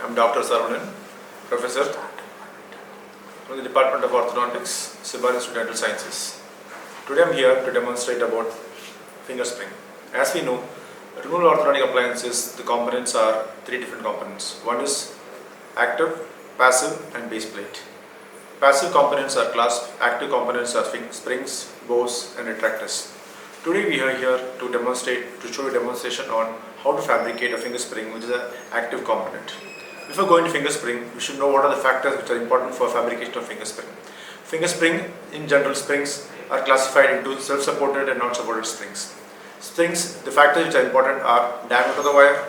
I'm Dr. Saravanan, Professor from the Department of Orthodontics, Sibar Institute of Dental Sciences. Today I'm here to demonstrate about finger spring. As we know, removable orthodontic appliances, the components are three different components. One is active, passive and base plate. Passive components are clasp, active components are springs, bows and retractors. Today we are here to show a demonstration on how to fabricate a finger spring, which is an active component. Before going to finger spring, we should know what are the factors which are important for fabrication of finger spring. Finger spring, in general, springs are classified into self-supported and non-supported springs. Springs, the factors which are important are diameter of the wire,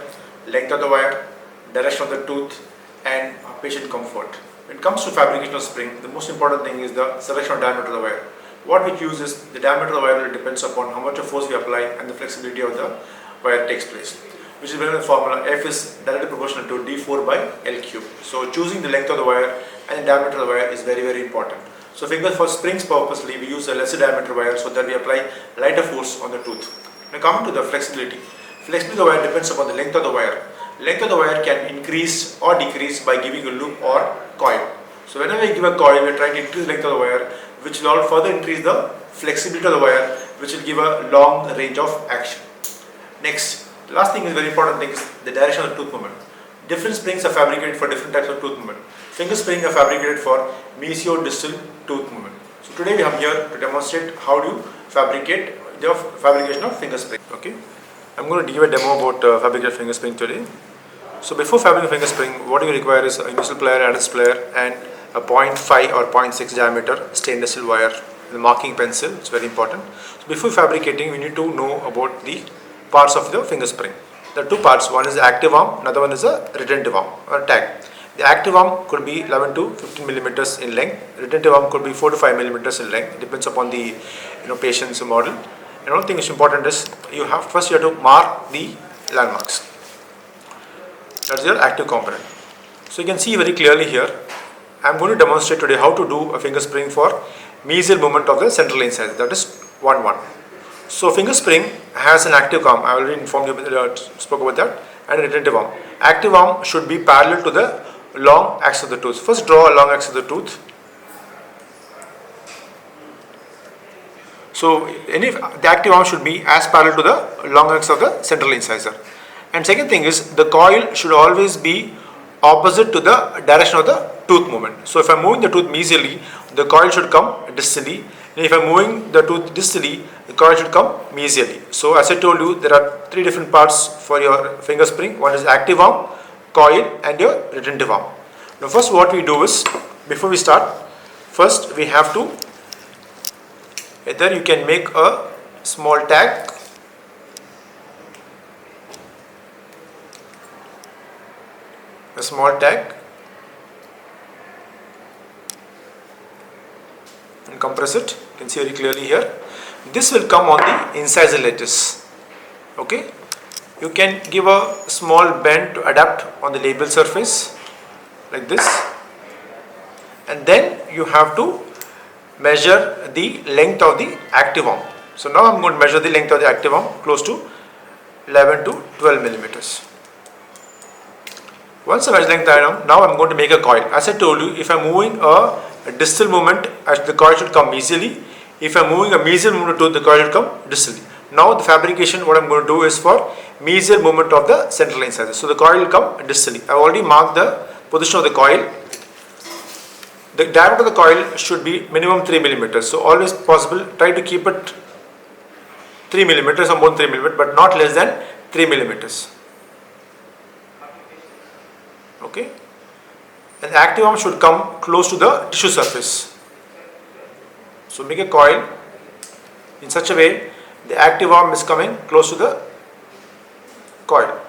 length of the wire, direction of the tooth and patient comfort. When it comes to fabrication of spring, the most important thing is the selection of diameter of the wire. What we choose is the diameter of the wire depends upon how much of force we apply and the flexibility of the wire takes place, which is where the formula F is directly proportional to D4 by L cube. So choosing the length of the wire and the diameter of the wire is very, very important. So for springs purposely, we use a lesser diameter wire so that we apply lighter force on the tooth. Now coming to the flexibility. Flexibility of the wire depends upon the length of the wire. Length of the wire can increase or decrease by giving a loop or coil. So whenever we give a coil, we are trying to increase the length of the wire, which will further increase the flexibility of the wire, which will give a long range of action. Next, the last thing is very important thing is the direction of the tooth movement. Different springs are fabricated for different types of tooth movement. Finger springs are fabricated for mesiodistal tooth movement. So today we are here to demonstrate how to fabricate the fabrication of finger spring. Okay, I'm going to give a demo about fabricated finger spring today. So before fabricating finger spring, what you require is a universal plier, adhesive plier, and a 0.5 or 0.6 diameter stainless steel wire, the marking pencil. It's very important. So before fabricating, we need to know about the parts of the finger spring. There are two parts. One is the active arm, another one is a retentive arm or tag. The active arm could be 11 to 15 millimeters in length. Retentive arm could be 4 to 5 millimeters in length. It depends upon the patient's model. And one thing which is important is you have to mark the landmarks. That's your active component. So you can see very clearly here. I am going to demonstrate today how to do a finger spring for mesial movement of the central incisor, that is 1-1. So finger spring has an active arm, I already informed you, spoke about that, and a retentive arm. Active arm should be parallel to the long axis of the tooth. First draw a long axis of the tooth. So the active arm should be as parallel to the long axis of the central incisor. And second thing is the coil should always be opposite to the direction of the tooth movement. So if I am moving the tooth mesially, the coil should come distally. And if I am moving the tooth distally, the coil should come mesially. So as I told you, there are three different parts for your finger spring. One is active arm, coil and your retentive arm. Now first what we do is, before we start, first we have to, either you can make a small tag, and compress it. You can see very clearly here. This will come on the incisor lattice. Okay, you can give a small bend to adapt on the labial surface like this, and then you have to measure the length of the active arm. So now I am going to measure the length of the active arm close to 11 to 12 millimeters. Once I measure length of the arm, now I am going to make a coil. As I told you, if I am moving a distal movement, the coil should come mesially. If I am moving a mesial movement to the coil should come distally. Now the fabrication, what I am going to do is for mesial movement of the central incisor. So the coil will come distally. I have already marked the position of the coil. The diameter of the coil should be minimum 3 millimeters. So always possible, try to keep it 3 millimeters or more than 3 millimeters, but not less than 3 millimeters. Okay, and the active arm should come close to the tissue surface. So make a coil in such a way the active arm is coming close to the coil.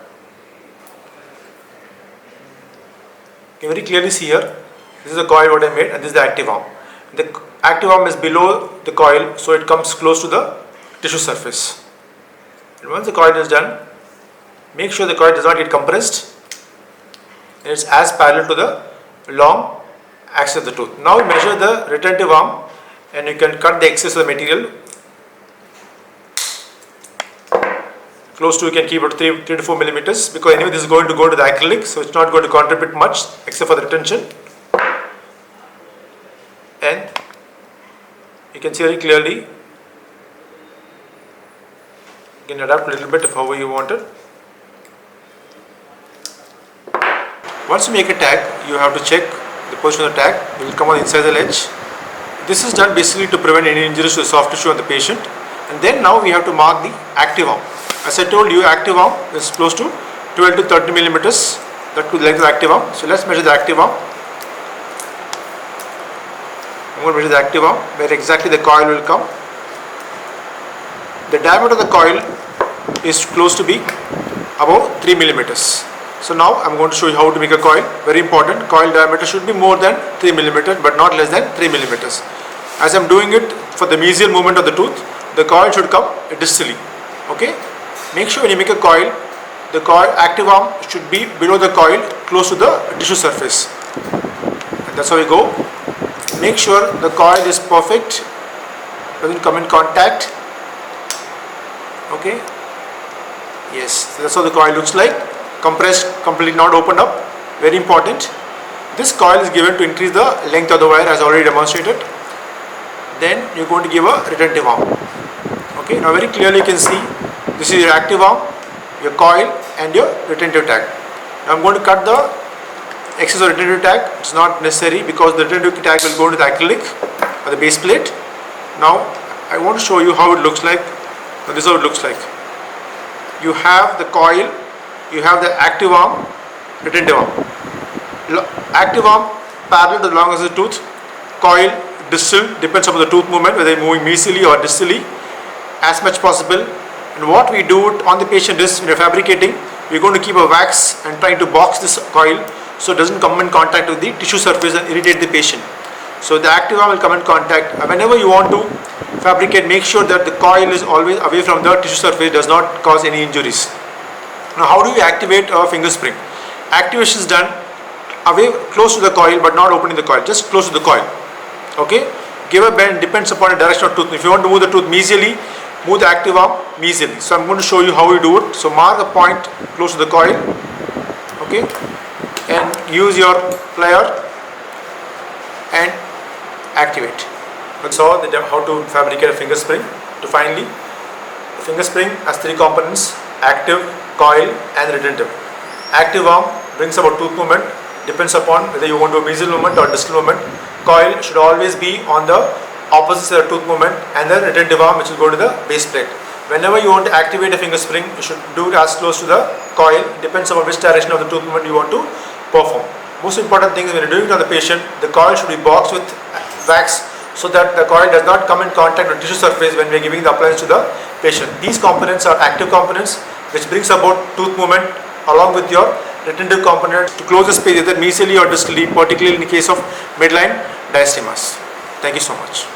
You can very clearly see here, this is the coil what I made and this is the active arm. The active arm is below the coil, so it comes close to the tissue surface. And once the coil is done, make sure the coil does not get compressed. It is as parallel to the long axis of the tooth. Now measure the retentive arm and you can cut the excess of the material. If close to, you can keep it 3 to 4 millimeters, because anyway this is going to go to the acrylic, so it's not going to contribute much except for the retention. And you can see very clearly, you can adapt a little bit of however you want it. Once you make a tag, you have to check the position of the tag. It will come on inside the ledge. This is done basically to prevent any injuries to the soft tissue on the patient. And then now we have to mark the active arm. As I told you, active arm is close to 12 to 30 millimeters. That could length of the active arm. So let's measure the active arm. I'm going to measure the active arm where exactly the coil will come. The diameter of the coil is close to be above 3 millimeters. So now I'm going to show you how to make a coil. Very important, coil diameter should be more than 3 millimeters but not less than 3 millimeters. As I'm doing it for the mesial movement of the tooth, the coil should come distally. Okay? Make sure when you make a coil, the coil active arm should be below the coil, close to the tissue surface. And that's how we go. Make sure the coil is perfect, doesn't come in contact. Okay? Yes, so that's how the coil looks like. Compressed, completely not opened up. Very important. This coil is given to increase the length of the wire, as already demonstrated. Then you're going to give a retentive arm. Okay, now very clearly you can see this is your active arm, your coil and your retentive tag. Now I'm going to cut the excess of retentive tag. It's not necessary because the retentive tag will go into the acrylic or the base plate. Now I want to show you how it looks like. Now this is how it looks like. You have the coil, you have the active arm, retentive arm. Active arm parallel to the long axis of the tooth, coil distal, depends upon the tooth movement, whether you're moving mesially or distally, as much possible. And what we do on the patient is, when you're fabricating, we're going to keep a wax and trying to box this coil so it doesn't come in contact with the tissue surface and irritate the patient. So the active arm will come in contact. Whenever you want to fabricate, make sure that the coil is always away from the tissue surface, does not cause any injuries. Now how do we activate a finger spring? Activation is done away close to the coil but not opening the coil, just close to the coil. Okay? Give a bend, depends upon the direction of tooth. If you want to move the tooth mesially, move the active arm mesially. So I'm going to show you how we do it. So mark a point close to the coil. Okay? And use your plier and activate. That's all how to fabricate a finger spring. To finally, the finger spring has 3 components: active, coil and retentive. Active arm brings about tooth movement, depends upon whether you want to do a mesial movement or distal movement. Coil should always be on the opposite side of tooth movement, and then retentive arm which will go to the base plate. Whenever you want to activate a finger spring, you should do it as close to the coil, depends upon which direction of the tooth movement you want to perform. Most important thing is when you're doing it on the patient, the coil should be boxed with wax so that the coil does not come in contact with tissue surface when we are giving the appliance to the patient. These components are active components which brings about tooth movement along with your retentive component to close the space either mesially or distally, particularly in the case of midline diastemas. Thank you so much.